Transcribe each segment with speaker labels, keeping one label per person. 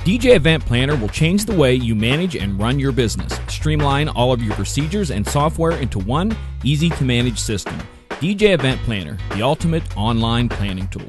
Speaker 1: DJ Event Planner will change the way you manage and run your business. Streamline all of your procedures and software into one easy-to-manage system. DJ Event Planner, the ultimate online planning tool.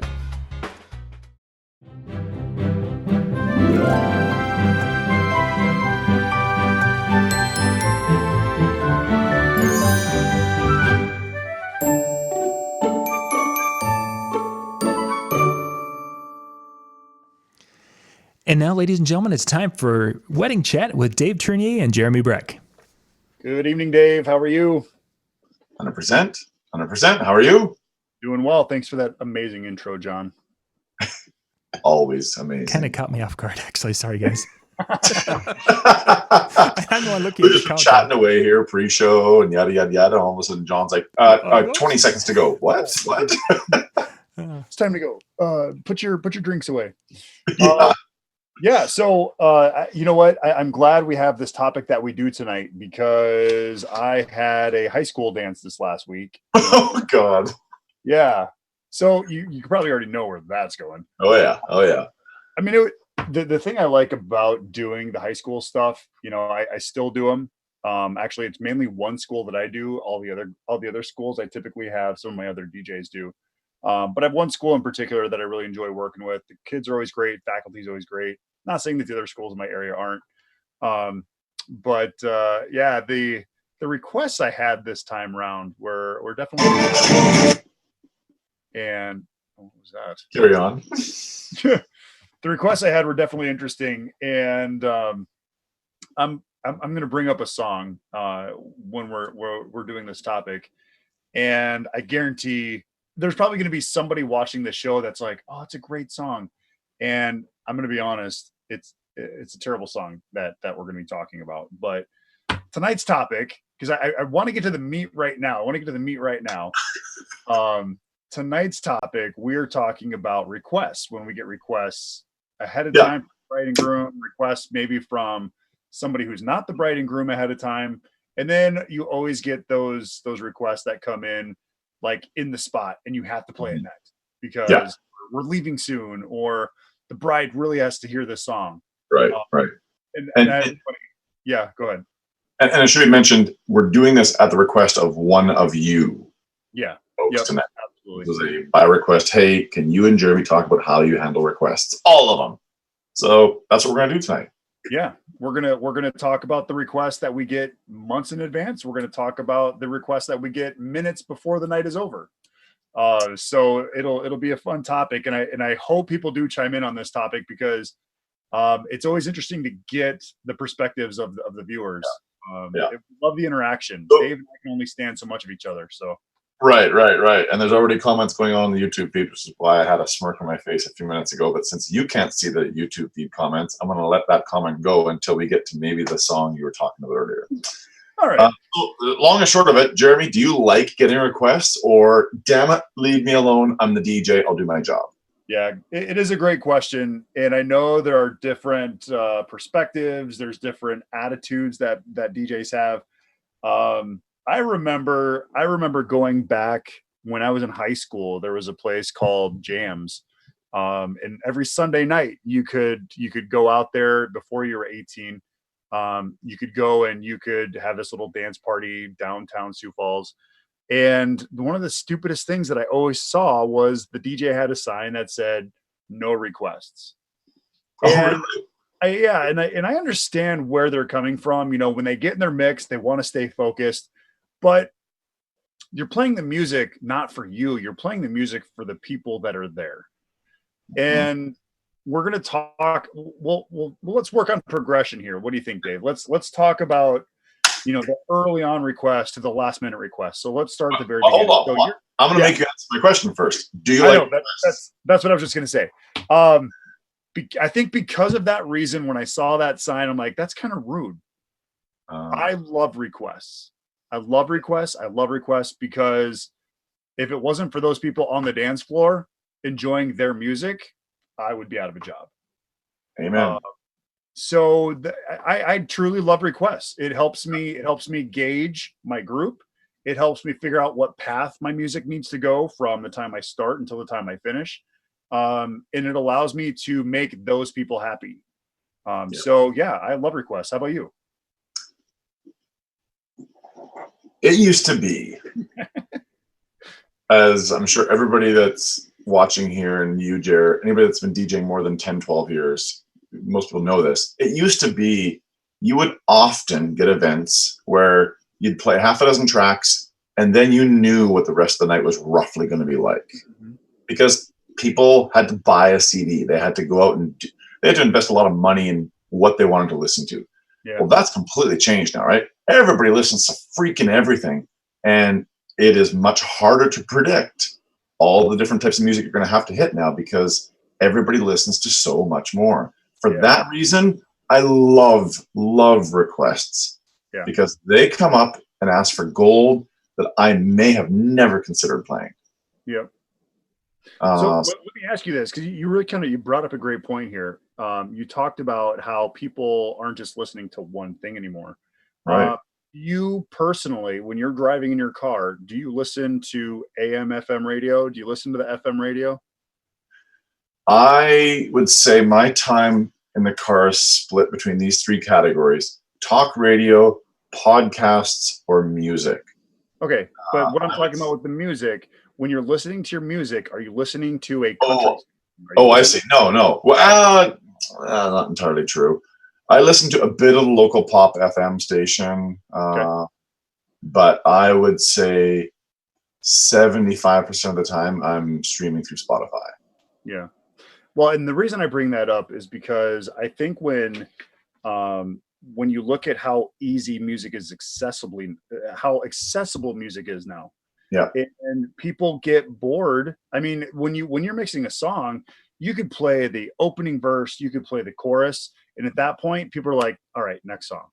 Speaker 2: And now, ladies and gentlemen, it's time for Wedding Chat with Dave Ternier and Jeremy Brech.
Speaker 3: Good evening, Dave. How are you?
Speaker 4: 100%. 100%. How are you?
Speaker 3: Doing well. Thanks for that amazing intro, John.
Speaker 4: Always amazing.
Speaker 2: Kind of caught me off guard, actually. Sorry, guys. I'm the one looking
Speaker 4: We're
Speaker 2: at
Speaker 4: just
Speaker 2: the
Speaker 4: chatting away here pre-show and yada, yada, yada. All of a sudden, John's like, 20 seconds to go. What? What?
Speaker 3: It's time to go. Put your drinks away.
Speaker 4: Yeah.
Speaker 3: Yeah. So, you know what? I'm glad we have this topic that we do tonight because I had a high school dance this last week.
Speaker 4: Oh, God.
Speaker 3: Yeah. So you probably already know where that's going.
Speaker 4: Oh, yeah. Oh, yeah.
Speaker 3: I mean, the thing I like about doing the high school stuff, you know, I still do them. Actually, it's mainly one school that I do. All the other schools I typically have some of my other DJs do. But I have one school in particular that I really enjoy working with. The kids are always great. Faculty is always great. Not saying that the other schools in my area aren't. Yeah, the requests I had this time around were definitely. And what was that?
Speaker 4: Carry on.
Speaker 3: The requests I had were definitely interesting, and I'm going to bring up a song when we're doing this topic, and I guarantee there's probably going to be somebody watching the show that's like, "Oh, it's a great song," and I'm going to be honest, it's a terrible song that we're going to be talking about. But tonight's topic, because I want to get to the meat right now. Tonight's topic, we're talking about requests. When we get requests ahead of time from the bride and groom, requests maybe from somebody who's not the bride and groom ahead of time, and then you always get those requests that come in like in the spot, and you have to play it next because we're leaving soon, or the bride really has to hear this song.
Speaker 4: Right, right.
Speaker 3: And yeah, go ahead.
Speaker 4: And it should be mentioned, we're doing this at the request of one of you.
Speaker 3: Yeah.
Speaker 4: Folks tonight.
Speaker 3: Absolutely.
Speaker 4: This is a by request. Hey, can you and Jeremy talk about how you handle requests? All of them. So that's what we're gonna do tonight.
Speaker 3: Yeah, we're gonna talk about the requests that we get months in advance. We're gonna talk about the requests that we get minutes before the night is over. So it'll be a fun topic, and I hope people do chime in on this topic because it's always interesting to get the perspectives of the viewers. I love the interaction. Dave and I can only stand so much of each other. So
Speaker 4: Right. And there's already comments going on the YouTube feed, which is why I had a smirk on my face a few minutes ago. But since you can't see the YouTube feed comments, I'm going to let that comment go until we get to maybe the song you were talking about earlier.
Speaker 3: All right.
Speaker 4: So long and short of it, Jeremy, do you like getting requests, or damn it, leave me alone? I'm the DJ. I'll do my job.
Speaker 3: Yeah, it is a great question, and I know there are different perspectives. There's different attitudes that DJs have. I remember going back when I was in high school. There was a place called Jams, and every Sunday night you could go out there before you were 18. You could go and you could have this little dance party downtown Sioux Falls. And one of the stupidest things that I always saw was the DJ had a sign that said "No requests." And
Speaker 4: really?
Speaker 3: I understand where they're coming from. You know, when they get in their mix, they want to stay focused, but you're playing the music not for you. You're playing the music for the people that are there. And we're going to talk. Well, let's work on progression here. What do you think, Dave? Let's talk about, you know, the early on request to the last minute request. So let's start at the very beginning.
Speaker 4: Hold on. I'm going to make you answer my question first. Do you like?
Speaker 3: That's what I was just going to say. I think because of that reason, when I saw that sign, I'm like, that's kind of rude. I love requests. I love requests because if it wasn't for those people on the dance floor enjoying their music, I would be out of a job.
Speaker 4: Amen.
Speaker 3: I truly love requests. It helps me gauge my group. It helps me figure out what path my music needs to go from the time I start until the time I finish. And it allows me to make those people happy. So yeah, I love requests. How about you?
Speaker 4: It used to be, as I'm sure everybody that's watching here, and you, Jared, anybody that's been DJing more than 10, 12 years, most people know this. It used to be you would often get events where you'd play half a dozen tracks and then you knew what the rest of the night was roughly going to be like. Mm-hmm. Because people had to buy a CD. They had to go out and they had to invest a lot of money in what they wanted to listen to. Yeah. Well, that's completely changed now, right? Everybody listens to freaking everything. And it is much harder to predict all the different types of music you're going to have to hit now because everybody listens to so much more. For that reason, I love requests because they come up and ask for gold that I may have never considered playing.
Speaker 3: Yep. So let me ask you this, because you really you brought up a great point here. You talked about how people aren't just listening to one thing anymore.
Speaker 4: Right.
Speaker 3: You personally, when you're driving in your car, do you listen to AM, FM radio? Do you listen to the FM radio?
Speaker 4: I would say my time in the car is split between these three categories: talk radio, podcasts, or music.
Speaker 3: Okay, but what I'm talking about with the music, when you're listening to your music, are you listening to a country?
Speaker 4: I see. No. Well, not entirely true. I listen to a bit of the local pop FM station, but I would say 75% of the time I'm streaming through Spotify.
Speaker 3: Yeah. Well, and the reason I bring that up is because I think when you look at how easy music is how accessible music is now.
Speaker 4: Yeah.
Speaker 3: And people get bored. I mean, when you're mixing a song, you could play the opening verse, you could play the chorus, and at that point, people are like, "All right, next song."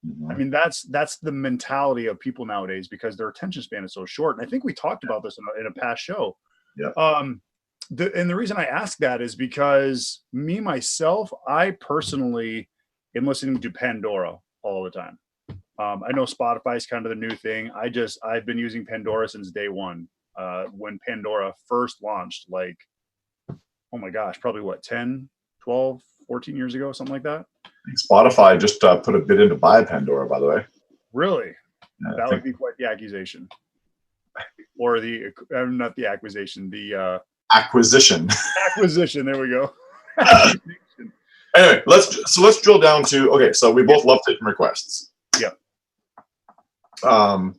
Speaker 3: Mm-hmm. I mean, that's the mentality of people nowadays because their attention span is so short. And I think we talked about this in a past show.
Speaker 4: Yeah.
Speaker 3: And the reason I ask that is because myself, I personally am listening to Pandora all the time. I know Spotify is kind of the new thing. I've been using Pandora since day one. When Pandora first launched, like, oh my gosh, probably 10, 12, 14 years ago, something like that.
Speaker 4: Spotify just put a bid in to buy Pandora, by the way.
Speaker 3: Really? Yeah, that would be quite the accusation. Or not the accusation, the
Speaker 4: acquisition.
Speaker 3: Acquisition, there we go.
Speaker 4: Anyway, let's drill down to, so we both love taking requests.
Speaker 3: Yeah. I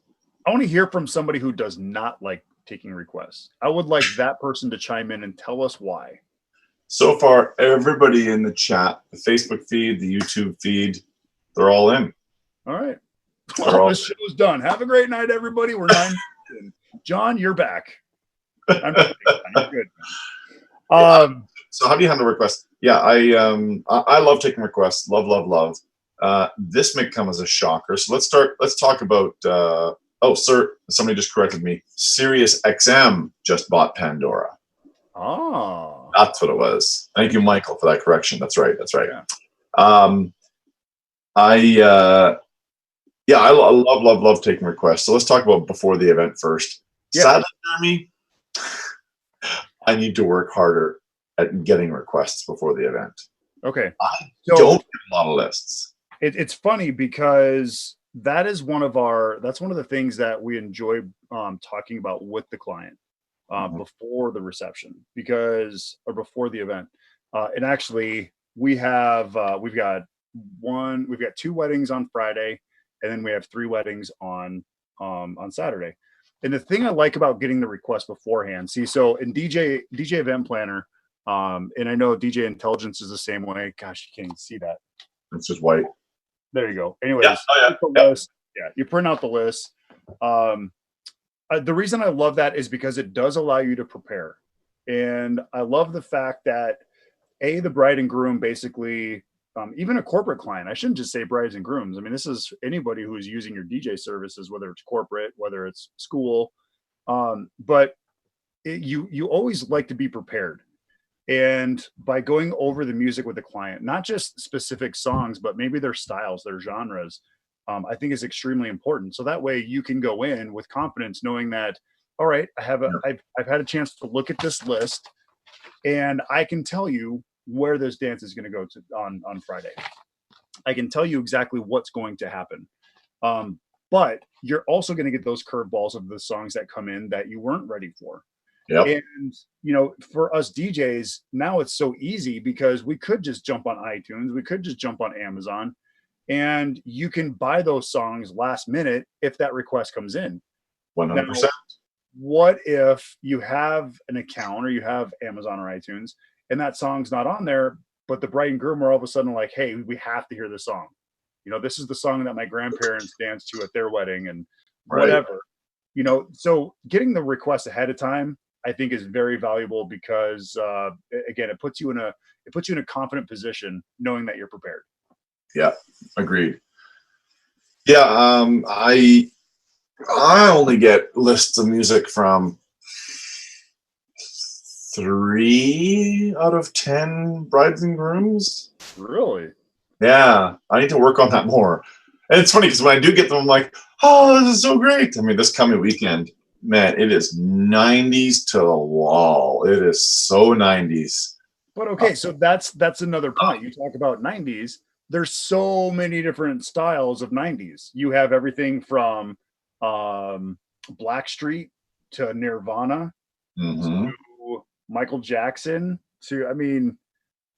Speaker 3: want to hear from somebody who does not like taking requests. I would like that person to chime in and tell us why.
Speaker 4: So far, everybody in the chat, the Facebook feed, the YouTube feed, they're all in.
Speaker 3: All right. Well, this show's done. Have a great night, everybody. We're 9. John, you're back. I'm good.
Speaker 4: So how do you handle requests? Yeah, I love taking requests. Love. This may come as a shocker. So let's talk about somebody just corrected me. Sirius XM just bought Pandora.
Speaker 3: Oh.
Speaker 4: That's what it was. Thank you, Michael, for that correction. That's right.
Speaker 3: Yeah.
Speaker 4: I love taking requests. So let's talk about before the event first. Yeah. Sadly, Jeremy, I need to work harder at getting requests before the event.
Speaker 3: Okay.
Speaker 4: I don't get a lot of lists.
Speaker 3: It's funny because that's one of the things that we enjoy talking about with the client before the reception or before the event. And actually we've got 2 weddings on Friday, and then we have 3 weddings on Saturday. And the thing I like about getting the request beforehand, so in DJ Event Planner, and I know DJ Intelligence is the same way. Gosh, you can't even see that.
Speaker 4: It's just white.
Speaker 3: There you go. Anyways, you print out the list. The reason I love that is because it does allow you to prepare. And I love the fact that the bride and groom basically, even a corporate client, I shouldn't just say brides and grooms. I mean, this is anybody who is using your DJ services, whether it's corporate, whether it's school. But you always like to be prepared. And by going over the music with the client, not just specific songs, but maybe their styles, their genres, I think is extremely important. So that way you can go in with confidence, knowing that, all right, I've had a chance to look at this list, and I can tell you where this dance is going to go to on Friday. I can tell you exactly what's going to happen. But you're also going to get those curveballs of the songs that come in that you weren't ready for.
Speaker 4: Yep.
Speaker 3: And, you know, for us DJs, now it's so easy because we could just jump on iTunes. We could just jump on Amazon, and you can buy those songs last minute if that request comes in.
Speaker 4: 100%.
Speaker 3: Now, what if you have an account or you have Amazon or iTunes and that song's not on there, but the bride and groom are all of a sudden like, hey, we have to hear this song. You know, this is the song that my grandparents danced to at their wedding and whatever. Right. You know, so getting the request ahead of time, I think, is very valuable because again, it puts you in a confident position knowing that you're prepared.
Speaker 4: Yeah, agreed. Yeah, I only get lists of music from 3 out of 10 brides and grooms.
Speaker 3: Really?
Speaker 4: Yeah, I need to work on that more. And it's funny because when I do get them, I'm like, oh, this is so great. I mean, this coming weekend, man, it is 90s to the wall. It is so 90s.
Speaker 3: But okay, so that's another point. You talk about 90s. There's so many different styles of 90s. You have everything from Blackstreet to Nirvana to Michael Jackson to, I mean,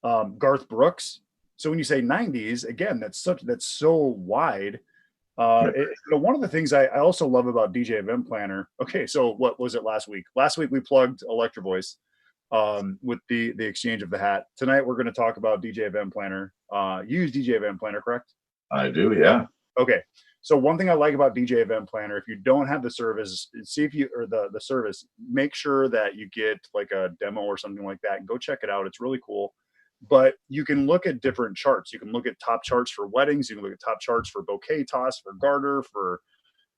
Speaker 3: Garth Brooks. So when you say 90s, again, that's so wide. You know, one of the things I also love about DJ Event Planner. Okay, so what was it last week? Last week we plugged Electro Voice with the exchange of the hat. Tonight we're going to talk about DJ Event Planner. You use DJ Event Planner, correct?
Speaker 4: I do, yeah.
Speaker 3: Okay. So one thing I like about DJ Event Planner, if you don't have the service, see if you, or the service, make sure that you get like a demo or something like that and go check it out. It's really cool. But you can look at different charts. You can look at top charts for weddings. You can look at top charts for bouquet toss, for garter, for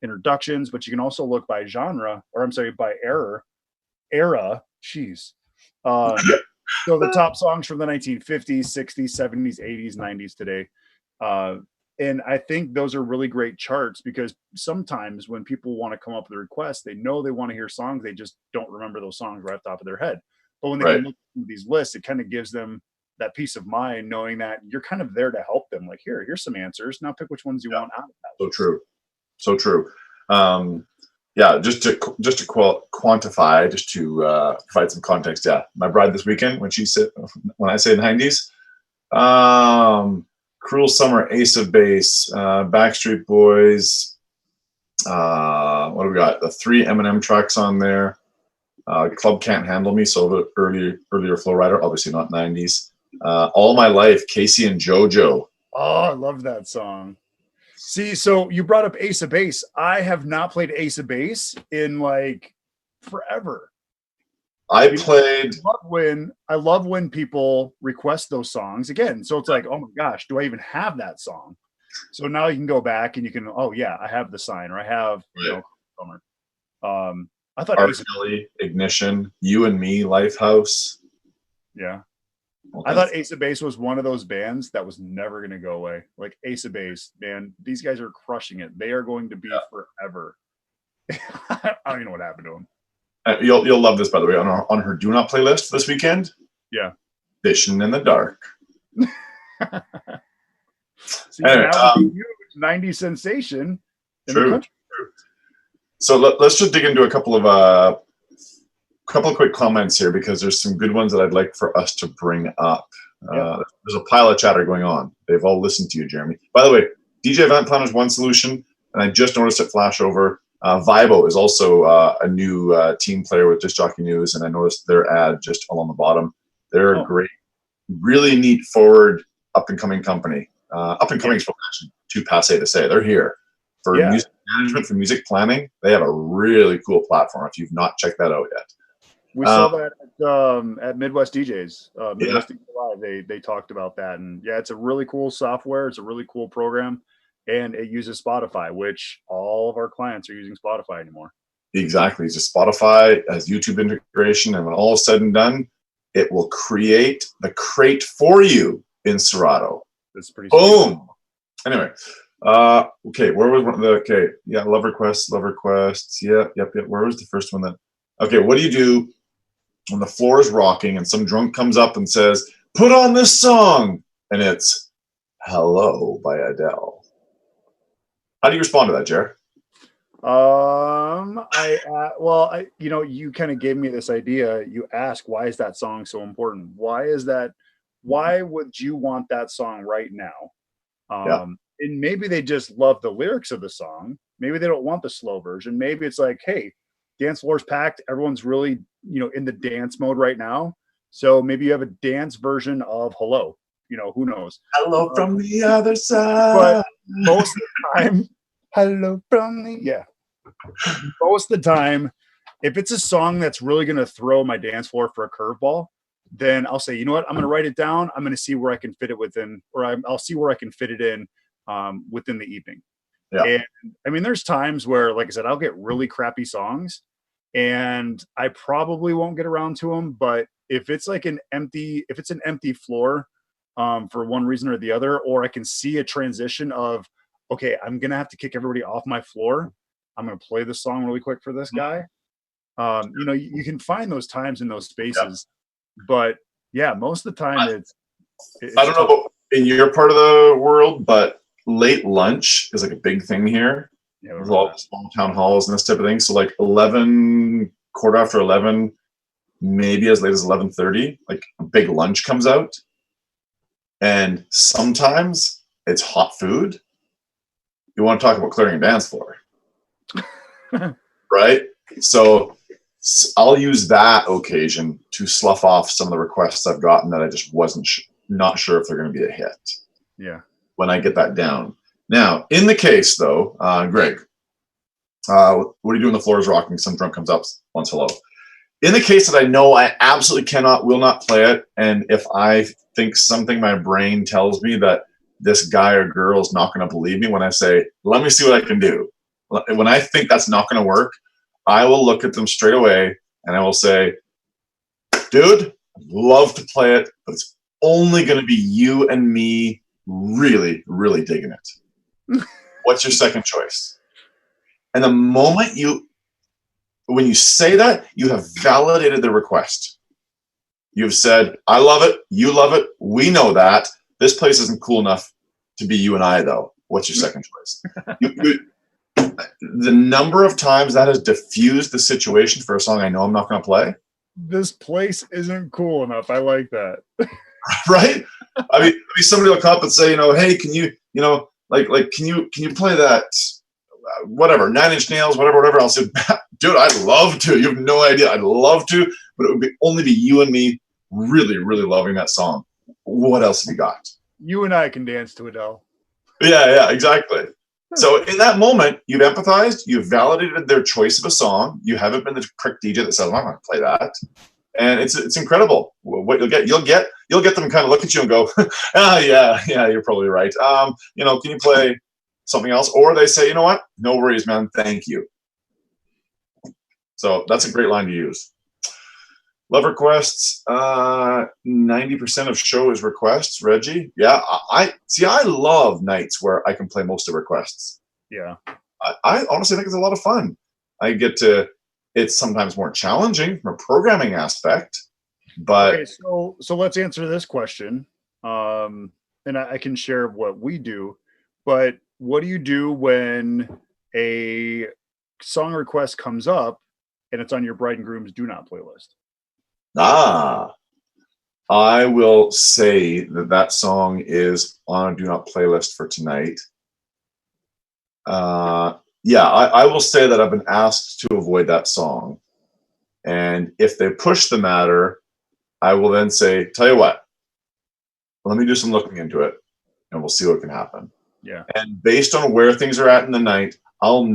Speaker 3: introductions. But you can also look by genre, or I'm sorry, by era. Jeez. So the top songs from the 1950s, 60s, 70s, 80s, 90s today. And I think those are really great charts because sometimes when people want to come up with a request, they know they want to hear songs. They just don't remember those songs right off the top of their head. But when they can look at these lists, it kind of gives them that peace of mind knowing that you're kind of there to help them. Like, here's some answers. Now pick which ones you want out of that.
Speaker 4: So true. So true. Yeah, just to quantify, just to provide some context. Yeah, my bride this weekend, when I say 90s, Cruel Summer, Ace of Base, Backstreet Boys. What do we got? The 3 Eminem tracks on there. Club Can't Handle Me, so the earlier Flow Rider, obviously not 90s. All My Life, Casey and JoJo.
Speaker 3: Oh, I love that song. See, so you brought up Ace of Base. I have not played Ace of Base in like forever.
Speaker 4: I
Speaker 3: love when people request those songs again. So it's like, oh my gosh, do I even have that song? So now you can go back and you can, oh yeah, I have the sign, or I have Summer. I thought
Speaker 4: R. Kelly, Ignition, You and Me, Lifehouse.
Speaker 3: Yeah. I thought Ace of Base was one of those bands that was never going to go away. Like Ace of Base, man, these guys are crushing it. They are going to be forever. I don't even know what happened to them.
Speaker 4: You'll love this, by the way, on her Do Not playlist this weekend.
Speaker 3: Yeah.
Speaker 4: Fishing in the Dark.
Speaker 3: See, anyway, that was a huge 90s sensation in the country.
Speaker 4: So let's just dig into a couple of quick comments here, because there's some good ones that I'd like for us to bring up. There's a pile of chatter going on. They've all listened to you, Jeremy. By the way, DJ Event Planner is one solution, and I just noticed it flash over. Vibo is also a new team player with Disc Jockey News, and I noticed their ad just all on the bottom. They're a great, really neat, forward, up-and-coming company. Up-and-coming is actually too passé to say. They're here. For music management, for music planning, they have a really cool platform if you've not checked that out yet.
Speaker 3: We saw that at Midwest DJs. Midwest DJ Live, they talked about that. And yeah, it's a really cool software. It's a really cool program. And it uses Spotify, which all of our clients are using Spotify anymore. Exactly.
Speaker 4: It's just Spotify has YouTube integration. And when all is said and done, it will create the crate for you in Serato.
Speaker 3: That's pretty
Speaker 4: boom. Sweet. Anyway. Okay, where was love requests. Yep. Where was the first one then? Okay, what do you do when the floor is rocking and some drunk comes up and says, put on this song, and it's Hello by Adele. How do you respond to that, Jared?
Speaker 3: You kind of gave me this idea. You ask, why is that song so important? Why would you want that song right now? And maybe they just love the lyrics of the song. Maybe they don't want the slow version. Maybe it's like, hey, dance floor's packed. Everyone's really, in the dance mode right now. So maybe you have a dance version of Hello. Who knows?
Speaker 4: Hello from the other side.
Speaker 3: But most of the time, hello from the, yeah. Most of the time, if it's a song that's really going to throw my dance floor for a curveball, then I'll say, you know what, I'm going to write it down. I'm going to see where I can fit it within, or I'll see where I can fit it in within the evening.
Speaker 4: Yeah.
Speaker 3: And I mean, there's times where, like I said, I'll get really crappy songs and I probably won't get around to them. But if it's an empty floor for one reason or the other, or I can see a transition of, okay, I'm going to have to kick everybody off my floor. I'm going to play this song really quick for this guy. You can find those times in those spaces, but yeah, most of the time it's
Speaker 4: I don't know about in your part of the world, but late lunch is like a big thing here.
Speaker 3: Yeah,
Speaker 4: with all small town halls and this type of thing. So like 11, quarter after 11, maybe as late as 11:30, like a big lunch comes out. And sometimes it's hot food. You want to talk about clearing a dance floor. Right? So I'll use that occasion to slough off some of the requests I've gotten that I just wasn't not sure if they're going to be a hit.
Speaker 3: Yeah.
Speaker 4: When I get that down. Now, in the case though, Greg, what are you doing? The floor is rocking. Some drunk comes up, wants hello. In the case that I know I absolutely will not play it, and if I think something, my brain tells me that this guy or girl is not going to believe me when I say, let me see what I can do. When I think that's not going to work, I will look at them straight away and I will say, dude, I'd love to play it, but it's only going to be you and me really, really digging it. What's your second choice? And the moment when you say that, you have validated the request. You've said, I love it. You love it. We know that. This place isn't cool enough to be you and I, though. What's your second choice? The number of times that has diffused the situation for a song I know I'm not going to play.
Speaker 3: This place isn't cool enough. I like that.
Speaker 4: Right? I mean, somebody will come up and say, hey, can you, can you play that, whatever, 9 Inch Nails, whatever. I'll say, dude, I'd love to. You have no idea. I'd love to, but it would only be you and me really, really loving that song. What else have you got?
Speaker 3: You and I can dance to Adele.
Speaker 4: Yeah, exactly. So in that moment, you've empathized, you've validated their choice of a song. You haven't been the prick DJ that says, I'm not going to play that. And it's incredible what you'll get them kind of look at you and go, yeah, you're probably right. Can you play something else? Or they say, you know what? No worries, man. Thank you. So that's a great line to use. Love requests. 90% of show is requests. Reggie, yeah. I love nights where I can play most of requests.
Speaker 3: Yeah.
Speaker 4: I honestly think it's a lot of fun. I get to. It's sometimes more challenging from a programming aspect, but
Speaker 3: okay. So let's answer this question. And I can share what we do, but what do you do when a song request comes up and it's on your bride and groom's do not playlist?
Speaker 4: I will say that song is on a do not playlist for tonight. I will say that I've been asked to avoid that song. And if they push the matter, I will then say, tell you what, let me do some looking into it and we'll see what can happen.
Speaker 3: Yeah. And
Speaker 4: based on where things are at in the night, I'll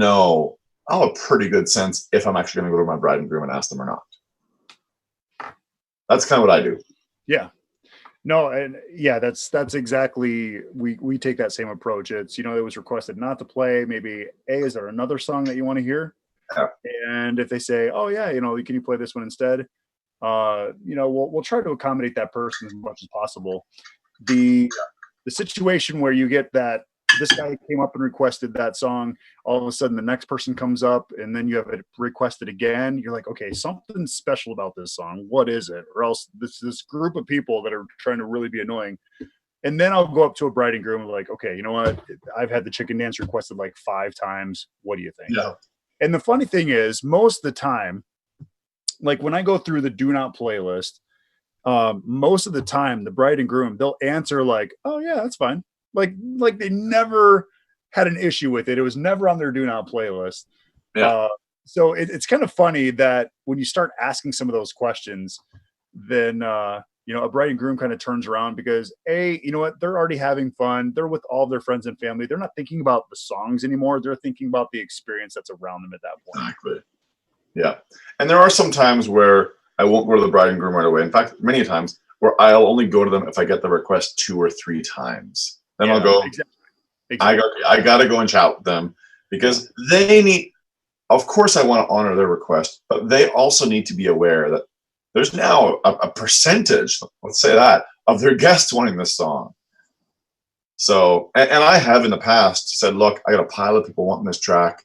Speaker 4: have a pretty good sense if I'm actually going to go to my bride and groom and ask them or not. That's kind of what I do.
Speaker 3: Yeah. No, and yeah, that's exactly, we take that same approach. It's, it was requested not to play. Maybe, is there another song that you want to hear?
Speaker 4: Yeah.
Speaker 3: And if they say, oh yeah, can you play this one instead? We'll try to accommodate that person as much as possible. The situation where you get that this guy came up and requested that song. All of a sudden the next person comes up and then you have it requested again. You're like, okay, something's special about this song. What is it? Or else this group of people that are trying to really be annoying. And then I'll go up to a bride and groom and like, okay, you know what? I've had the chicken dance requested like 5 times. What do you think?
Speaker 4: Yeah.
Speaker 3: And the funny thing is, most of the time, like when I go through the do not playlist, most of the time the bride and groom, they'll answer like, oh yeah, that's fine. Like they never had an issue with it. It was never on their do not playlist.
Speaker 4: Yeah.
Speaker 3: So it's kind of funny that when you start asking some of those questions, then, a bride and groom kind of turns around because you know what? They're already having fun. They're with all of their friends and family. They're not thinking about the songs anymore. They're thinking about the experience that's around them at that point.
Speaker 4: Exactly. Yeah. And there are some times where I won't go to the bride and groom right away. In fact, many times where I'll only go to them if I get the request 2 or 3 times. Then I'll go, exactly. I got to go and chat with them because they need, of course I want to honor their request, but they also need to be aware that there's now a percentage, let's say that, of their guests wanting this song. So, and I have in the past said, look, I got a pile of people wanting this track.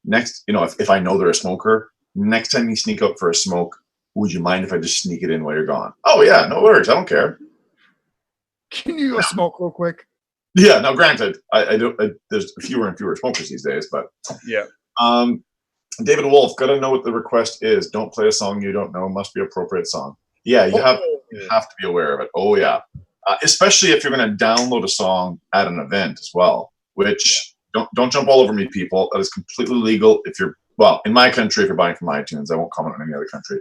Speaker 4: Next, if I know they're a smoker, next time you sneak out for a smoke, would you mind if I just sneak it in while you're gone? Oh yeah, no worries. I don't care.
Speaker 3: Can you go smoke real quick?
Speaker 4: Yeah. Now, granted, I do. There's fewer and fewer smokers these days, but
Speaker 3: yeah.
Speaker 4: David Wolf, gotta know what the request is. Don't play a song you don't know. Must be appropriate song. Yeah, you have to be aware of it. Oh yeah, especially if you're going to download a song at an event as well. Which don't jump all over me, people. That is completely legal. If you're in my country, if you're buying from iTunes, I won't comment on any other country.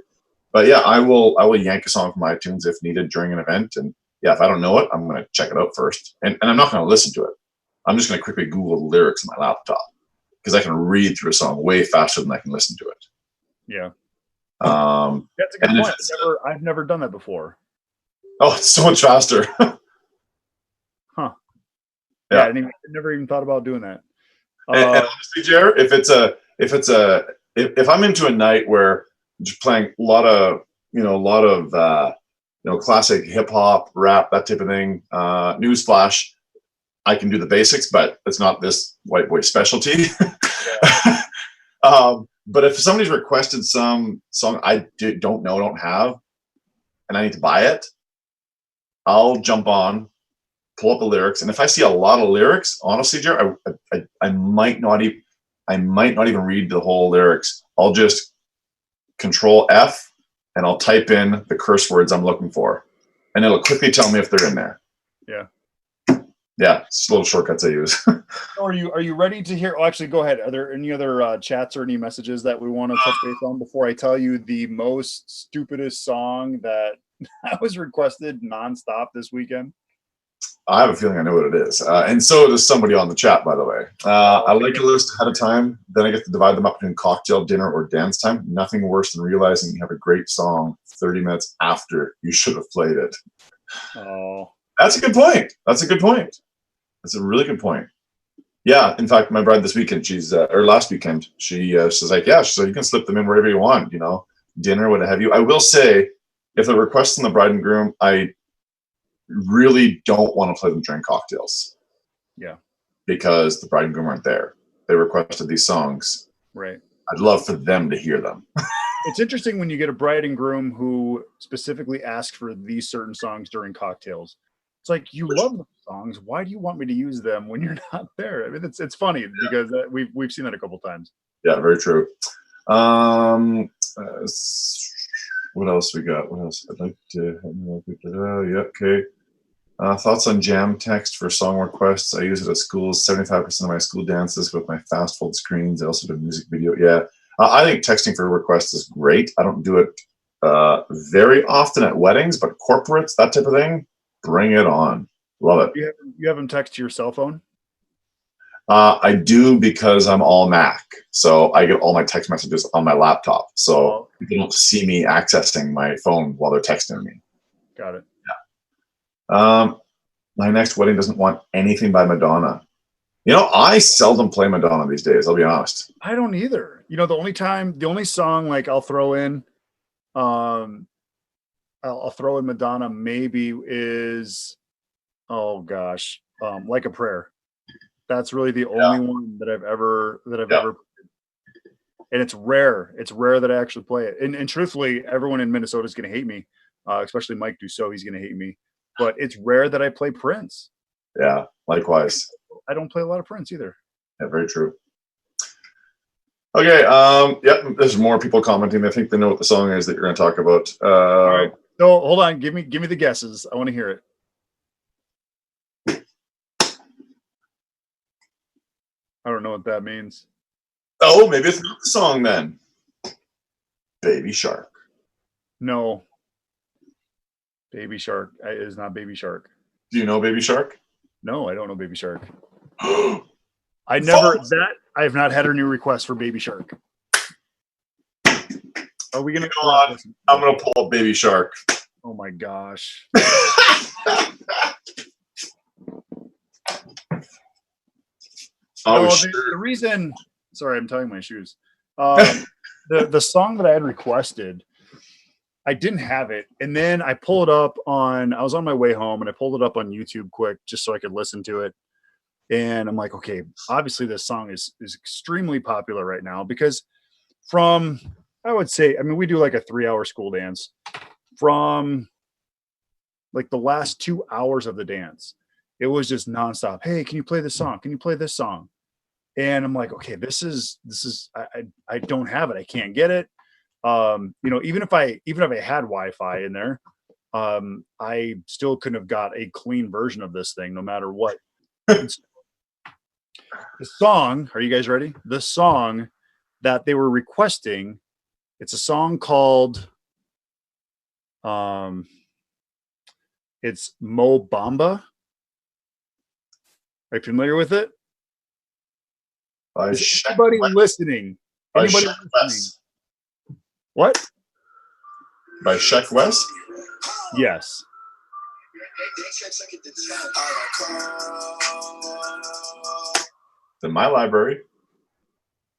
Speaker 4: But yeah, I will yank a song from iTunes if needed during an event. And yeah, if I don't know it, I'm going to check it out first, and I'm not going to listen to it. I'm just going to quickly Google the lyrics on my laptop, because I can read through a song way faster than I can listen to it.
Speaker 3: Yeah. That's a good point. I've never done that before.
Speaker 4: Oh, it's so much faster.
Speaker 3: Huh. Yeah, I never even thought about doing that.
Speaker 4: And honestly, Jared, if I'm into a night where just playing a lot of classic hip hop, rap, that type of thing, newsflash, I can do the basics, but it's not this white boy specialty. But if somebody's requested some song I don't have, and I need to buy it, I'll jump on, pull up the lyrics, and if I see a lot of lyrics, honestly, Jared, I might not even read the whole lyrics. I'll just Control F, and I'll type in the curse words I'm looking for, and it'll quickly tell me if they're in there.
Speaker 3: Yeah.
Speaker 4: Yeah, it's little shortcuts I use.
Speaker 3: Are you ready to hear? Oh, actually, go ahead. Are there any other chats or any messages that we want to touch base on before I tell you the most stupidest song that I was requested nonstop this weekend?
Speaker 4: I have a feeling I know what it is. And so does somebody on the chat, by the way. I like a list ahead of time. Then I get to divide them up between cocktail, dinner, or dance time. Nothing worse than realizing you have a great song 30 minutes after you should have played it.
Speaker 3: Oh.
Speaker 4: That's a good point. That's a really good point. Yeah. In fact, my bride this weekend, or last weekend, she's like, yeah, so you can slip them in wherever you want, dinner, what have you. I will say, if the request from the bride and groom, I really don't want to play them during cocktails.
Speaker 3: Yeah.
Speaker 4: Because the bride and groom aren't there. They requested these songs.
Speaker 3: Right.
Speaker 4: I'd love for them to hear them.
Speaker 3: It's interesting when you get a bride and groom who specifically ask for these certain songs during cocktails. It's like, you love the songs. Why do you want me to use them when you're not there? I mean, it's funny because we've seen that a couple times.
Speaker 4: Yeah, very true. What else we got? What else? I'd like to. Yeah, okay. Thoughts on jam text for song requests. I use it at schools. 75% of my school dances with my fast fold screens. I also do music video. Yeah, I think texting for requests is great. I don't do it very often at weddings, but corporates, that type of thing, bring it on. Love it.
Speaker 3: You have them text to your cell phone?
Speaker 4: I do, because I'm all Mac. So I get all my text messages on my laptop. So people don't see me accessing my phone while they're texting me.
Speaker 3: Got it.
Speaker 4: Yeah. My next wedding doesn't want anything by Madonna. I seldom play Madonna these days, I'll be honest.
Speaker 3: I don't either. The only song like I'll throw in, I'll throw in Madonna maybe is Oh gosh, Like a Prayer. That's really the only one that I've ever and it's rare. It's rare that I actually play it. And truthfully, everyone in Minnesota is going to hate me, especially Mike Dussault. He's going to hate me. But it's rare that I play Prince.
Speaker 4: Yeah, likewise.
Speaker 3: I don't play a lot of Prince either.
Speaker 4: Yeah, very true. Okay. Yep. There's more people commenting. I think they know what the song is that you're going to talk about.
Speaker 3: All right. So hold on. Give me the guesses. I want to hear it. I don't know what that means.
Speaker 4: Oh, maybe it's not the song then. Baby Shark.
Speaker 3: No. Baby Shark. It is not Baby Shark.
Speaker 4: Do you know Baby Shark?
Speaker 3: No, I don't know Baby Shark. I have not had a new request for Baby Shark. Are we gonna?
Speaker 4: I'm gonna pull up Baby Shark.
Speaker 3: Oh my gosh.
Speaker 4: Oh,
Speaker 3: the reason. Sorry, I'm tying my shoes. The song that I had requested, I didn't have it, and then I pulled it up on. I was on my way home, and I pulled it up on YouTube quick just so I could listen to it. And I'm like, okay, obviously this song is extremely popular right now because from, I would say, I mean, we do like a 3-hour school dance. From like the last 2 hours of the dance, it was just nonstop. Hey, can you play this song? Can you play this song? And I'm like, okay, this is I don't have it. I can't get it. Even if I had Wi-Fi in there, I still couldn't have got a clean version of this thing, no matter what. The song, are you guys ready? The song that they were requesting, it's a song called it's Mo Bamba. Are you familiar with it? Is anybody listening? Anybody listening? What?
Speaker 4: By Sheck West?
Speaker 3: Yes.
Speaker 4: In my library.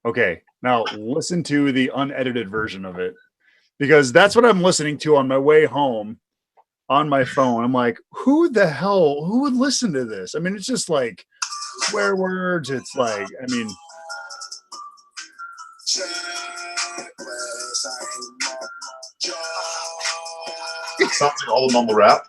Speaker 3: Okay, now listen to the unedited version of it, because that's what I'm listening to on my way home on my phone. I'm like, who would listen to this? I mean, it's just like swear words. It's like, I mean,
Speaker 4: it sounds like all the mumble rap.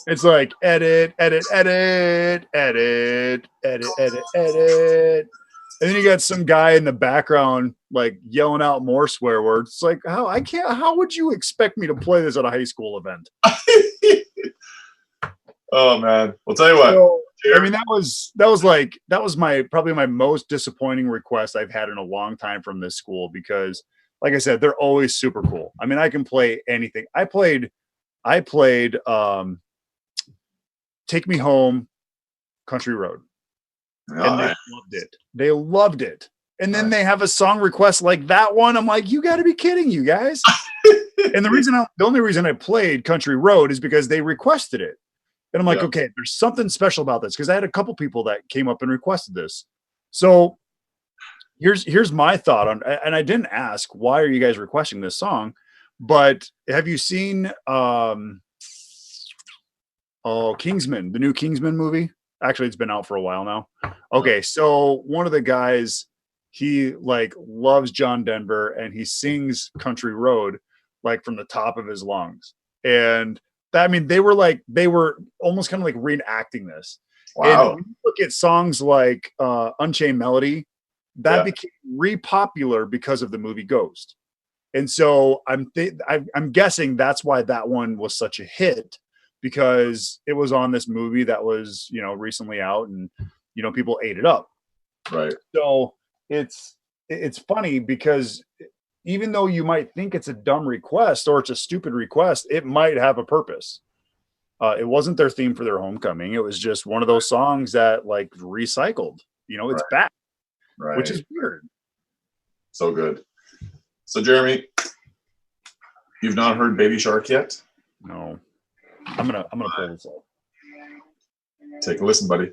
Speaker 3: It's like edit, edit, edit, edit, edit, edit, edit. And then you got some guy in the background like yelling out more swear words. It's like, how would you expect me to play this at a high school event?
Speaker 4: Oh man. Well, tell you what.
Speaker 3: So, I mean, that was probably my most disappointing request I've had in a long time from this school, because like I said, they're always super cool. I mean, I can play anything. I played Take Me Home, Country Road. And they loved it. They loved it. And then they have a song request like that one. I'm like, you got to be kidding, you guys. And the only reason I played Country Road is because they requested it. And I'm like, okay, there's something special about this, because I had a couple people that came up and requested this. So here's my thought on, and I didn't ask, why are you guys requesting this song? But have you seen Kingsman, the new Kingsman movie? Actually, it's been out for a while now. Okay, so one of the guys, he like loves John Denver, and he sings Country Road like from the top of his lungs. And I mean, they were almost kind of like reenacting this. Wow. And when you look at songs like Unchained Melody, that became re-popular because of the movie Ghost. And so I'm guessing that's why that one was such a hit, because it was on this movie that was, recently out, and, people ate it up.
Speaker 4: Right.
Speaker 3: So it's funny, because even though you might think it's a dumb request or it's a stupid request, it might have a purpose. It wasn't their theme for their homecoming. It was just one of those songs that like recycled, it's back, which is weird.
Speaker 4: So good. So Jeremy, you've not heard Baby Shark yet?
Speaker 3: No. I'm gonna pull this up.
Speaker 4: Take a listen, buddy.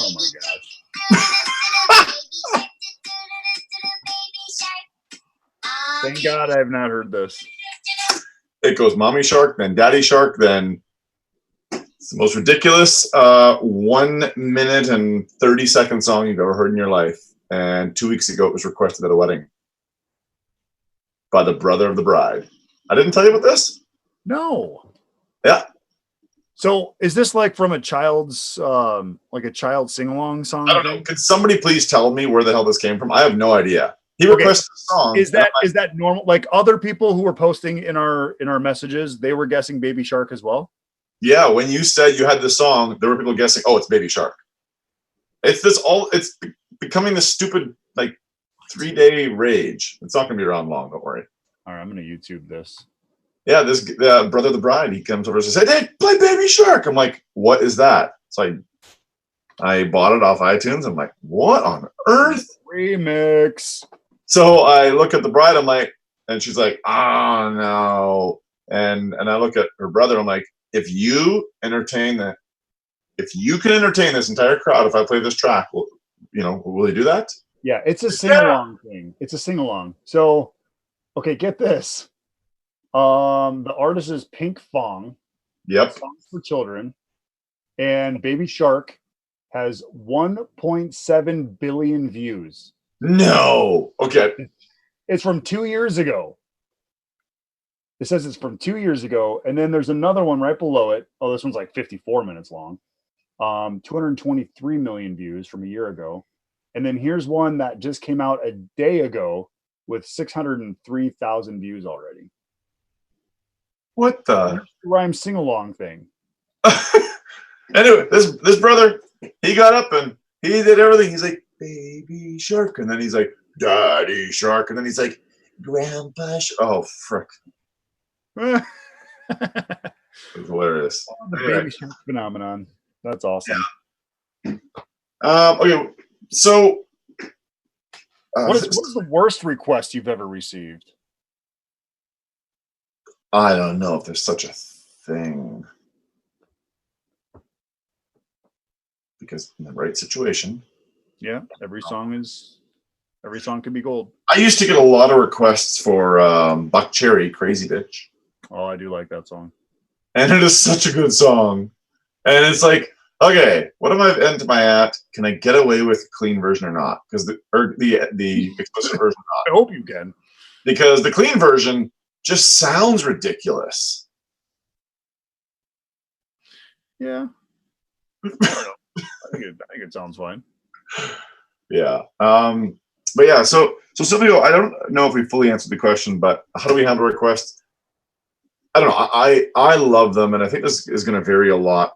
Speaker 3: Oh my gosh. Thank God I have not heard this.
Speaker 4: It goes Mommy Shark, then Daddy Shark, then it's the most ridiculous 1 minute and 30-second song you've ever heard in your life. And 2 weeks ago, it was requested at a wedding by the brother of the bride. I didn't tell you about this?
Speaker 3: No.
Speaker 4: Yeah.
Speaker 3: So is this like from a child's like a child sing-along song?
Speaker 4: I don't know. Could somebody please tell me where the hell this came from? I have no idea. He
Speaker 3: Okay.
Speaker 4: requested a song.
Speaker 3: Is that normal? Like other people who were posting in our messages, they were guessing Baby Shark as well?
Speaker 4: Yeah, when you said you had the song, there were people guessing, oh, it's Baby Shark. It's becoming this stupid like 3-day rage. It's not gonna be around long, don't worry.
Speaker 3: All right, I'm gonna YouTube this.
Speaker 4: Yeah, this brother of the bride, he comes over and says, hey, play Baby Shark. I'm like, what is that? So I bought it off iTunes. I'm like, what on earth?
Speaker 3: Remix.
Speaker 4: So I look at the bride, I'm like, and she's like, oh no. And I look at her brother, I'm like, if you can entertain this entire crowd, if I play this track, will you do that?
Speaker 3: Yeah, it's a sing-along thing. It's a sing-along. So, okay, get this. The artist is Pink Fong.
Speaker 4: Yep.
Speaker 3: Songs for Children. And Baby Shark has 1.7 billion views.
Speaker 4: No. Okay.
Speaker 3: It's from 2 years ago. It says it's from 2 years ago. And then there's another one right below it. Oh, this one's like 54 minutes long. 223 million views from a year ago. And then here's one that just came out a day ago with 603,000 views already.
Speaker 4: What the
Speaker 3: rhyme sing-along thing?
Speaker 4: Anyway, this brother, he got up and he did everything. He's like, Baby Shark. And then he's like, Daddy Shark. And then he's like, Grandpa Shark. Oh, frick. It was hilarious.
Speaker 3: Oh, the Baby Shark phenomenon. That's awesome.
Speaker 4: Yeah. Okay, so
Speaker 3: what is the worst request you've ever received?
Speaker 4: I don't know if there's such a thing. Because in the right situation.
Speaker 3: Yeah, every song can be gold.
Speaker 4: I used to get a lot of requests for Buck Cherry, Crazy Bitch.
Speaker 3: Oh, I do like that song.
Speaker 4: And it is such a good song. And it's like, okay, what am I into my at? Can I get away with clean version or not? Because the explicit version or
Speaker 3: not. I hope you can.
Speaker 4: Because the clean version just sounds ridiculous.
Speaker 3: Yeah. I don't know. I think it sounds fine.
Speaker 4: Yeah. But yeah, so Silvio, I don't know if we fully answered the question, but how do we handle requests? I don't know. I love them, and I think this is going to vary a lot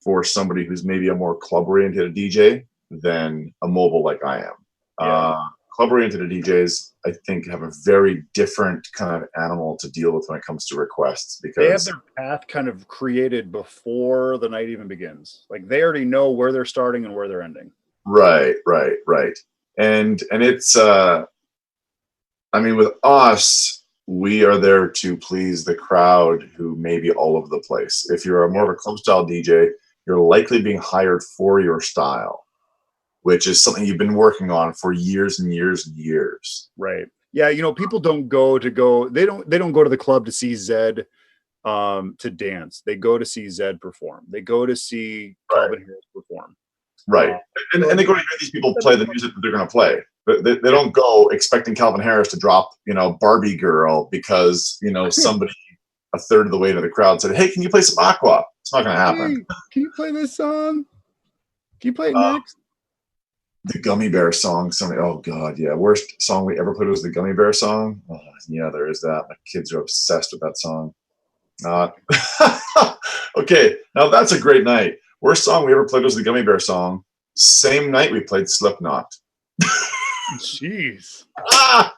Speaker 4: for somebody who's maybe a more club-oriented DJ than a mobile like I am.
Speaker 3: Yeah.
Speaker 4: Club-oriented DJs, I think, have a very different kind of animal to deal with when it comes to requests, because
Speaker 3: they have their path kind of created before the night even begins. Like they already know where they're starting and where they're ending.
Speaker 4: Right. And it's I mean, with us, we are there to please the crowd who may be all over the place. If you're more of a club style DJ, you're likely being hired for your style, which is something you've been working on for years and years and years.
Speaker 3: Right. Yeah. People don't they don't go to the club to see Zed to dance. They go to see Zed perform. They go to see Calvin Harris perform.
Speaker 4: Right. And they go to hear these people play the music that they're going to play. They don't go expecting Calvin Harris to drop, Barbie Girl because, somebody a third of the way to the crowd said, hey, can you play some Aqua? It's not going to happen.
Speaker 3: Hey, can you play this song? Can you play it next?
Speaker 4: The Gummy Bear song. Oh, God, yeah. Worst song we ever played was the Gummy Bear song. Oh, yeah, there is that. My kids are obsessed with that song. Okay, now that's a great night. Worst song we ever played was the Gummy Bear song. Same night we played Slipknot.
Speaker 3: Jeez.
Speaker 4: I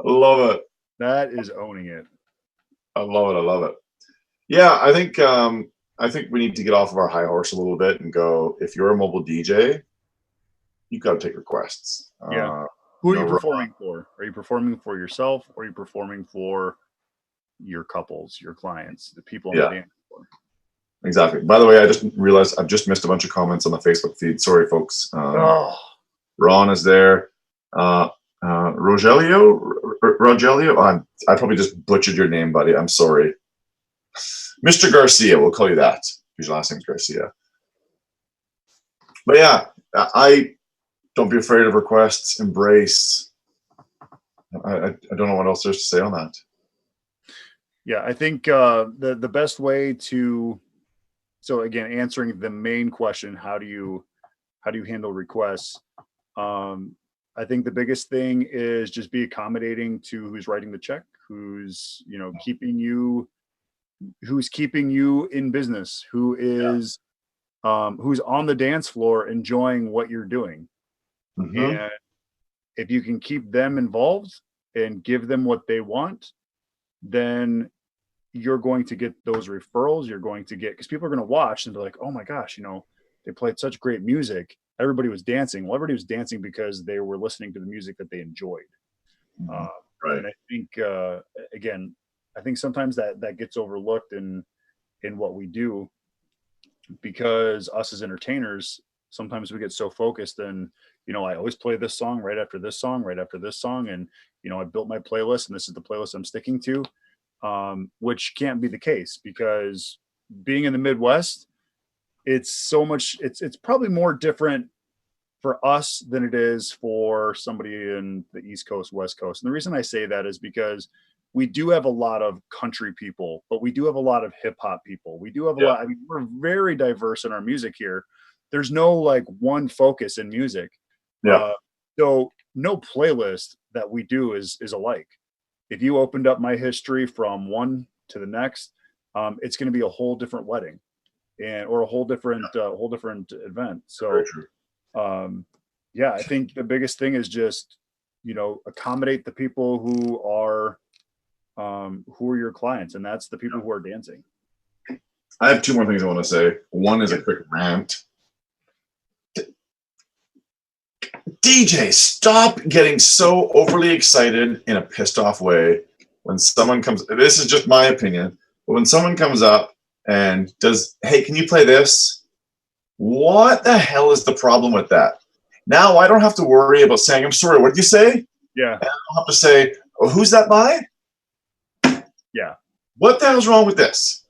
Speaker 4: love it.
Speaker 3: That is owning it.
Speaker 4: I love it. Yeah, I think we need to get off of our high horse a little bit and go, if you're a mobile DJ, you've got to take requests.
Speaker 3: Yeah. Who are you performing for? Are you performing for yourself, or are you performing for your couples, your clients, the people on the dance floor?
Speaker 4: Exactly. By the way, I just realized I've just missed a bunch of comments on the Facebook feed. Sorry, folks. Ron is there. Rogelio. I probably just butchered your name, buddy. I'm sorry. Mr. Garcia, we'll call you that. His last name's Garcia. But yeah, I don't be afraid of requests. Embrace. I don't know what else there's to say on that.
Speaker 3: Yeah, I think the best way to, so again, answering the main question, how do you handle requests? I think the biggest thing is just be accommodating to who's writing the check, who's keeping you in business, who's on the dance floor enjoying what you're doing. And if you can keep them involved and give them what they want, then you're going to get those referrals. You're going to get, because people are going to watch and be like, oh my gosh, they played such great music. Everybody was dancing. Well, everybody was dancing because they were listening to the music that they enjoyed.
Speaker 4: Right.
Speaker 3: And I think, again, I think sometimes that gets overlooked in what we do, because us as entertainers, sometimes we get so focused and, I always play this song right after this song, right after this song. And, I built my playlist and this is the playlist I'm sticking to, which can't be the case, because being in the Midwest, it's so much, it's probably more different for us than it is for somebody in the East Coast, West Coast. And the reason I say that is because we do have a lot of country people, but we do have a lot of hip hop people. We do have a lot. I mean, we're very diverse in our music here. There's no like one focus in music.
Speaker 4: Yeah.
Speaker 3: So no playlist that we do is alike. If you opened up my history from one to the next, it's going to be a whole different wedding, or a whole different event. So, I think the biggest thing is just, accommodate the people who are your clients, and that's the people who are dancing.
Speaker 4: I have two more things I want to say. One is a quick rant. DJ, stop getting so overly excited in a pissed off way when someone comes. This is just my opinion, but when someone comes up and does, hey, can you play this? What the hell is the problem with that? Now I don't have to worry about saying, I'm sorry, what did you say?
Speaker 3: Yeah.
Speaker 4: And I don't have to say, oh, who's that by?
Speaker 3: Yeah.
Speaker 4: What the hell's wrong with this?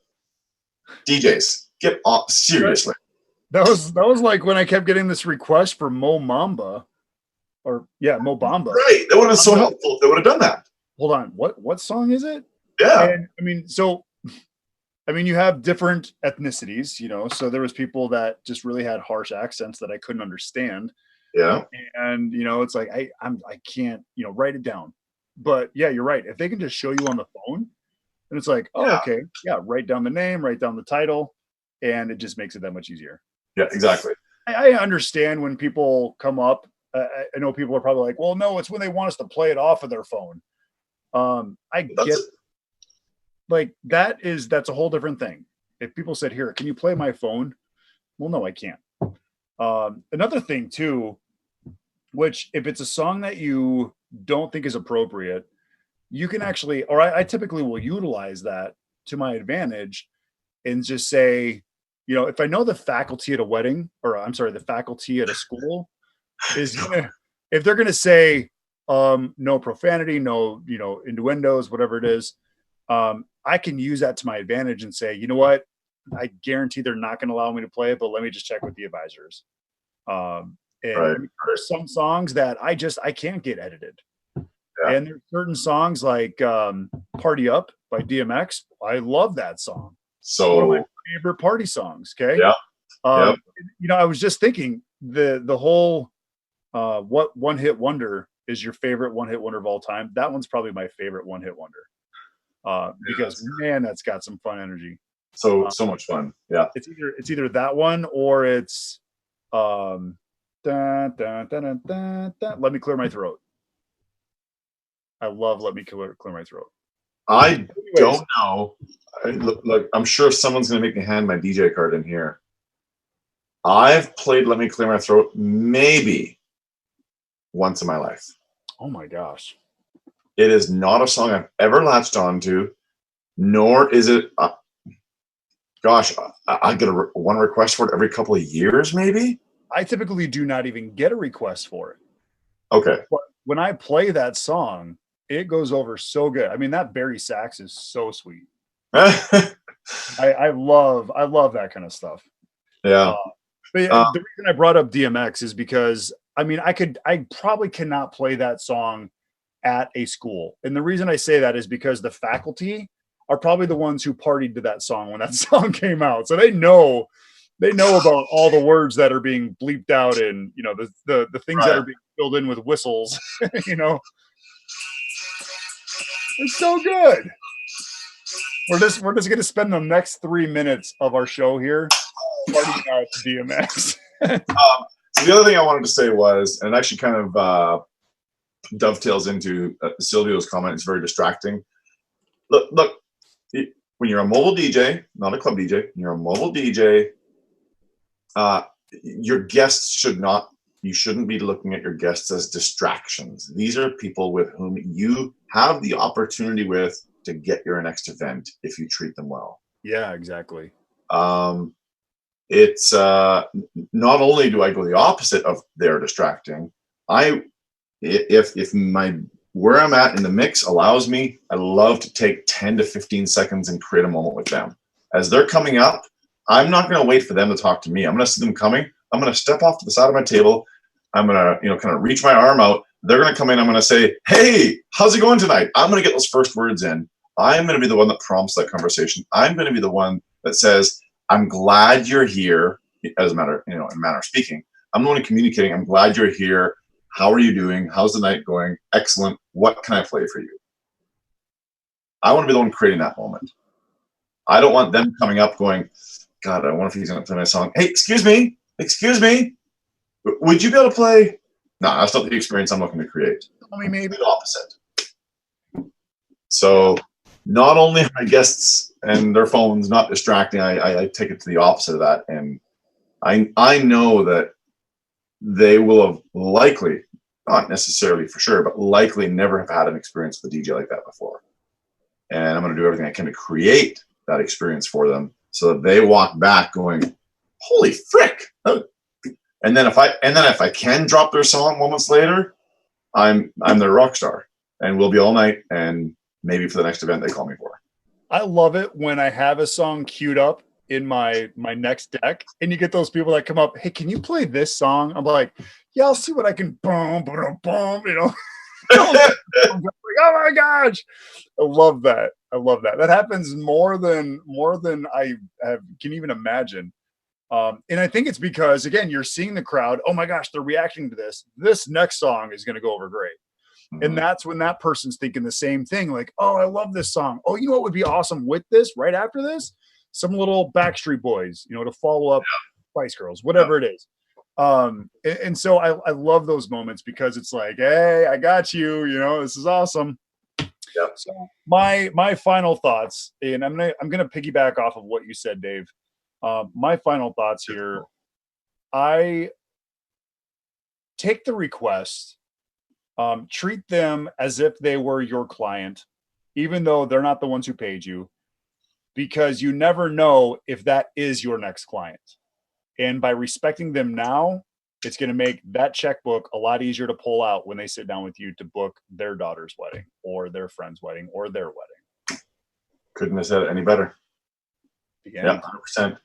Speaker 4: DJs, get off, seriously.
Speaker 3: That was like when I kept getting this request for Mo Bamba. Mo Bamba.
Speaker 4: Right. That would have been so helpful if they would have done that.
Speaker 3: Hold on. What song is it?
Speaker 4: Yeah.
Speaker 3: And you have different ethnicities, so there was people that just really had harsh accents that I couldn't understand.
Speaker 4: Yeah.
Speaker 3: And, it's like, I can't, write it down. But yeah, you're right. If they can just show you on the phone, then it's like, oh, okay. Yeah. Write down the name, write down the title, and it just makes it that much easier.
Speaker 4: Yeah, exactly.
Speaker 3: I understand when people come up. I know people are probably like, well, no, it's when they want us to play it off of their phone. That's a whole different thing. If people said, here, can you play my phone? Well, no, I can't. Another thing too, which if it's a song that you don't think is appropriate, you can actually, or I typically will utilize that to my advantage and just say, if I know the faculty at a wedding, or I'm sorry, the faculty at a school is if they're going to say, no profanity, no, innuendos, whatever it is, I can use that to my advantage and say, you know what, I guarantee they're not going to allow me to play it, but let me just check with the advisors. There's some songs that I can't get edited. Yeah. And there's certain songs like Party Up by DMX. I love that song.
Speaker 4: So
Speaker 3: one of my favorite party songs. Okay.
Speaker 4: Yeah.
Speaker 3: I was just thinking the whole what one hit wonder is your favorite one hit wonder of all time. That one's probably my favorite one hit wonder. Because man, that's got some fun energy.
Speaker 4: So much fun. Yeah.
Speaker 3: It's either that one or it's Let Me Clear My Throat. I love Let Me Clear My Throat.
Speaker 4: I don't know. Look, I'm sure someone's going to make me hand my DJ card in here. I've played Let Me Clear My Throat maybe once in my life.
Speaker 3: Oh my gosh.
Speaker 4: It is not a song I've ever latched onto, nor is it. Gosh, I get one request for it every couple of years, maybe.
Speaker 3: I typically do not even get a request for it.
Speaker 4: Okay.
Speaker 3: But when I play that song, it goes over so good. I mean, that Barry sax is so sweet. I love that kind of stuff.
Speaker 4: Yeah.
Speaker 3: But yeah, the reason I brought up DMX is because I mean, I probably cannot play that song at a school. And the reason I say that is because the faculty are probably the ones who partied to that song when that song came out. So they know about all the words that are being bleeped out and, you know, the things that are being filled in with whistles, you know. It's so good. We're just going to spend the next 3 minutes of our show here partying out DMX.
Speaker 4: So the other thing I wanted to say was, and it actually kind of dovetails into Silvio's comment, it's very distracting. Look, when you're a mobile DJ, not a club DJ, you're a mobile DJ, your guests you shouldn't be looking at your guests as distractions. These are people with whom you have the opportunity with to get your next event if you treat them well.
Speaker 3: Yeah, exactly.
Speaker 4: It's not only do I go the opposite of they're distracting, if where I'm at in the mix allows me, I love to take 10 to 15 seconds and create a moment with them. As they're coming up, I'm not going to wait for them to talk to me. I'm going to see them coming. I'm going to step off to the side of my table. I'm going to, kind of reach my arm out. They're going to come in. I'm going to say, hey, how's it going tonight? I'm going to get those first words in. I'm going to be the one that prompts that conversation. I'm going to be the one that says, I'm glad you're here. As a matter, in a manner of speaking, I'm the one communicating. I'm glad you're here. How are you doing? How's the night going? Excellent. What can I play for you? I want to be the one creating that moment. I don't want them coming up going, God, I wonder if he's going to play my song. Hey, excuse me. Would you be able to play? No, that's not the experience I'm looking to create. Maybe the opposite. So not only are my guests and their phones not distracting, I take it to the opposite of that. And I know that they will have likely, not necessarily for sure, but likely never have had an experience with a DJ like that before. And I'm going to do everything I can to create that experience for them so that they walk back going, holy frick. And then if I can drop their song moments later, I'm their rock star, and we'll be all night and maybe for the next event they call me for.
Speaker 3: I love it when I have a song queued up in my next deck and you get those people that come up, hey, can you play this song? I'm like, yeah, I'll see what I can boom, you know. Like, oh my gosh. I love that. That happens more than I can even imagine. And I think it's because, again, you're seeing the crowd. Oh my gosh, they're reacting to this. This next song is going to go over great. Mm-hmm. And that's when that person's thinking the same thing. Like, oh, I love this song. Oh, you know what would be awesome with this right after this? Some little Backstreet Boys, to follow up Spice Girls, whatever it is. And so I love those moments because it's like, hey, I got you. This is awesome.
Speaker 4: Yep.
Speaker 3: So my final thoughts, and I'm gonna piggyback off of what you said, Dave. My final thoughts here. I take the request, treat them as if they were your client, even though they're not the ones who paid you, because you never know if that is your next client. And by respecting them now, it's going to make that checkbook a lot easier to pull out when they sit down with you to book their daughter's wedding or their friend's wedding or their wedding.
Speaker 4: Couldn't have said it any better.
Speaker 3: Yeah,
Speaker 4: 100%.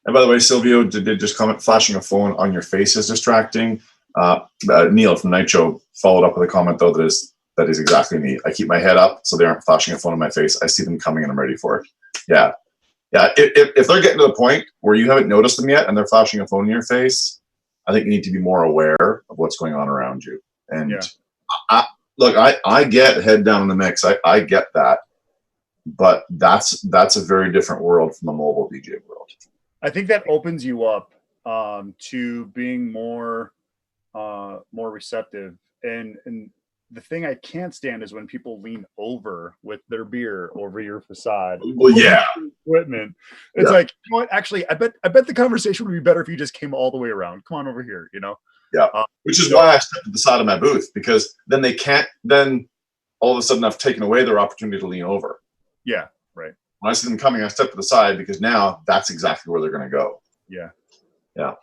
Speaker 4: And by the way, Silvio did just comment, flashing a phone on your face is distracting. Neil from Night Show followed up with a comment, though, that is exactly me. I keep my head up so they aren't flashing a phone in my face. I see them coming and I'm ready for it. Yeah. If they're getting to the point where you haven't noticed them yet and they're flashing a phone in your face, I think you need to be more aware of what's going on around you. And I get head down in the mix. I get that. But that's a very different world from a mobile DJ world.
Speaker 3: I think that opens you up to being more receptive. And the thing I can't stand is when people lean over with their beer over your facade.
Speaker 4: Well, yeah.
Speaker 3: Equipment. It's like, you know what? Actually, I bet the conversation would be better if you just came all the way around. Come on over here,
Speaker 4: Yeah. Which is why I stepped to the side of my booth, because then all of a sudden I've taken away their opportunity to lean over.
Speaker 3: Yeah. Right.
Speaker 4: When I see them coming, I step to the side because now that's exactly where they're going to go.
Speaker 3: Yeah.
Speaker 4: Yeah.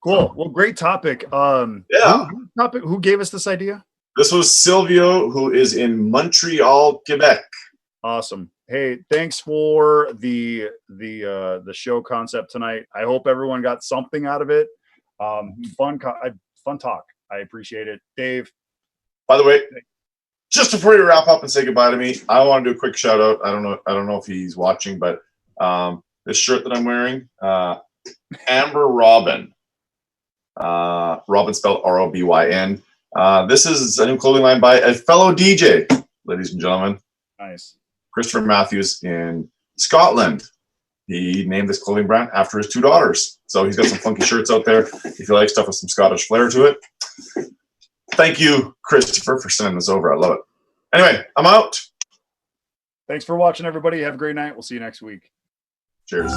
Speaker 3: Cool. Well, great topic.
Speaker 4: Yeah.
Speaker 3: Who gave us this idea?
Speaker 4: This was Silvio, who is in Montreal, Quebec.
Speaker 3: Awesome. Hey, thanks for the show concept tonight. I hope everyone got something out of it. Fun talk. I appreciate it, Dave.
Speaker 4: By the way, just before you wrap up and say goodbye to me, I want to do a quick shout out. I don't know if he's watching, but this shirt that I'm wearing, Amber Robin. Robin spelled Robyn. This is a new clothing line by a fellow DJ, ladies and gentlemen.
Speaker 3: Nice.
Speaker 4: Christopher Matthews in Scotland. He named this clothing brand after his 2 daughters. So he's got some funky shirts out there. If you like stuff with some Scottish flair to it. Thank you, Christopher, for sending this over. I love it. Anyway, I'm out.
Speaker 3: Thanks for watching, everybody. Have a great night. We'll see you next week.
Speaker 4: Cheers.